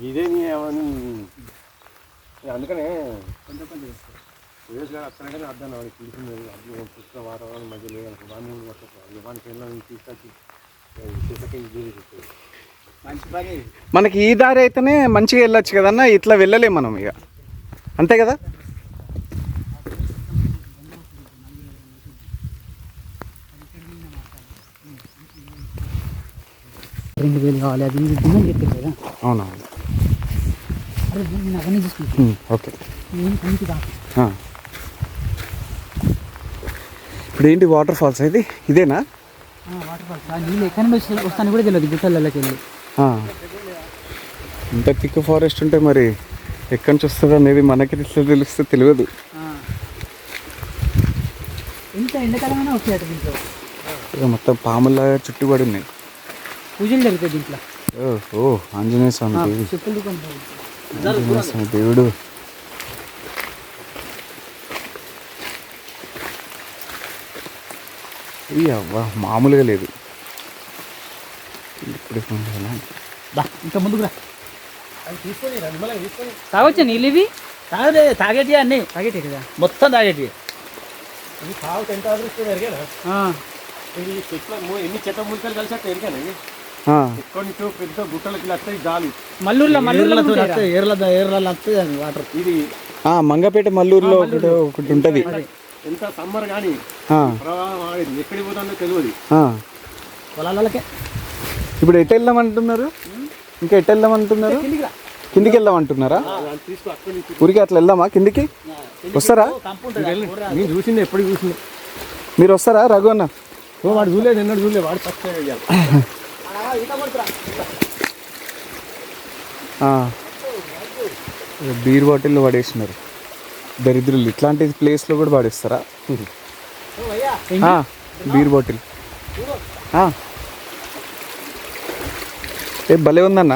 ఇదే అందుకనే కొంచెం కొంచెం వేసుగా అక్కడంటే అర్థం వాడికి పిలిచింది అర్థం పుస్తక వాతావరణం మధ్య లేదు వాడిని వానికి వెళ్ళి తీసుకొచ్చి మంచి పని. మనకి ఈ దారి అయితేనే మంచిగా వెళ్ళొచ్చు కదన్నా, ఇట్లా వెళ్ళలేము మనం ఇక, అంతే కదా. కావాలి అది డిమాండ్ చెప్పారు కదా. అవునవును, నేను అవన్నీ చూసుకుంటాను. ఓకే. ఇప్పుడు ఏంటి వాటర్ ఫాల్స్ అయితే ఇదేనా? వాటర్ ఫాల్స్ నీళ్ళు ఎక్కడి నుంచి వస్తాను కూడా తెలియదు, గుట్టలకి వెళ్ళి. ఇంత థిక్ ఫారెస్ట్ ఉంటే మరి ఎక్కడి నుంచి వస్తుంది అనేది మనకి తెలిస్తే తెలియదు. ఎంత ఎండాకాలమైనా వస్తాయట దీంట్లో. మొత్తం పాములాగా చుట్టుబడి ఉన్నాయి. పూజలు జరుగుతాయి దీంట్లో. ఓ ఆంజనేయ స్వామి దేవి, ఆంజనేయ స్వామి దేవుడు. అవ్వా మామూలుగా లేదు. ఇంకా ముందుకు రా, తాగొచ్చా నీళ్ళు ఇవి? తాగేటి అన్నీ తాగేటి కదా, మొత్తం తాగేటి. ఎన్ని చెత్త ముక్కలు కలిసి అట్లా ఎరిగాను ఎక్కడి పెద్ద గుట్టలకి వస్తాయి గాలి. మల్లూరులో ఏర్లలో వస్తాయి వాటర్. ఇది మంగపేట మల్లూరులో ఒకటి ఉంటుంది. ఎంత సమ్మర్ కానీ ప్రవాహం ఆడేది ఎక్కడికి పోతుందో తెలియదు. పొలాలకే. ఇప్పుడు ఎటు వెళ్దామంటున్నారు? ఇంకా ఎటు వెళ్దామంటున్నారు? కిందికి వెళ్దామంటున్నారా? ఊరికి అట్లా వెళ్దామా కిందికి? వస్తారా? నేను చూసింది ఎప్పుడు చూసింది. మీరు వస్తారా రఘు అన్న? వాడు చూడలేదు, ఎన్నడూ చూడలేదు. వాడు ఫస్ట్ బీర్ బాటిల్లో పడేసినారు దరిద్రులు. ఇట్లాంటి ప్లేస్లో కూడా పడేస్తారా బీర్ బాటిల్? ఏ భలే ఉందన్న.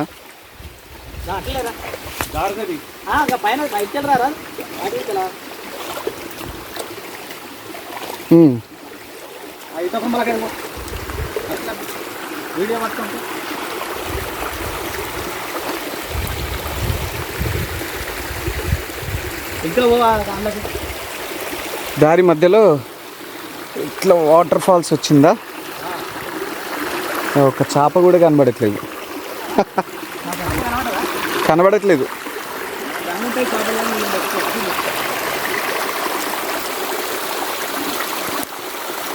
దారి మధ్యలో ఇట్లా వాటర్ ఫాల్స్ వచ్చిందా? ఒక చేప కూడా కనబడట్లేదు. కనబడట్లేదు.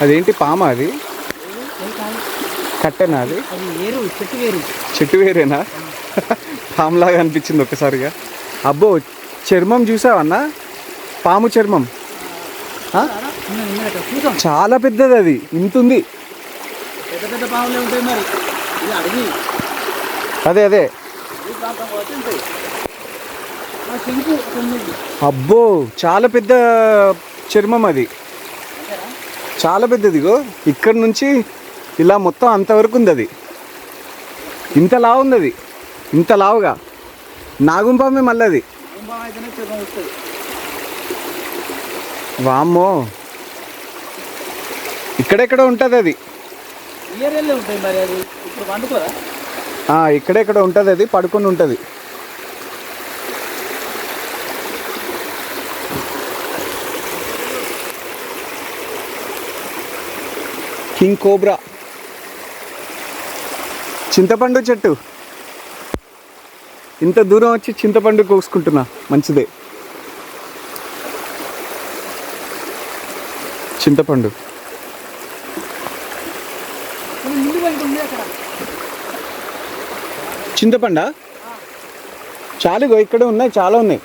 అదేంటి పామా? అది కట్టెనా? అది చెట్టు వేరేనా? పాములాగా అనిపించింది ఒక్కసారిగా. అబ్బో చర్మం చూసావన్నా? పాము చర్మం చాలా పెద్దది. అది ఇంత ఉంది. అదే అదే. అబ్బో చాలా పెద్ద చర్మం అది, చాలా పెద్దదిగో. ఇక్కడ నుంచి ఇలా మొత్తం అంతవరకు ఉంది. అది ఇంత లావు ఉంది. అది ఇంత లావుగా నాగుంపామే మళ్ళీ. అది వామ్మో, ఇక్కడెక్కడ ఉంటుంది అది. ఇక్కడెక్కడ ఉంటుంది అది, పడుకొని ఉంటుంది. King cobra. చింతపండు చెట్టు. ఇంత దూరం వచ్చి చింతపండు కోసుకుంటున్నా, మంచిదే. చింతపండు చింతపండా? చాలుగో ఇక్కడ ఉన్నాయి, చాలా ఉన్నాయి.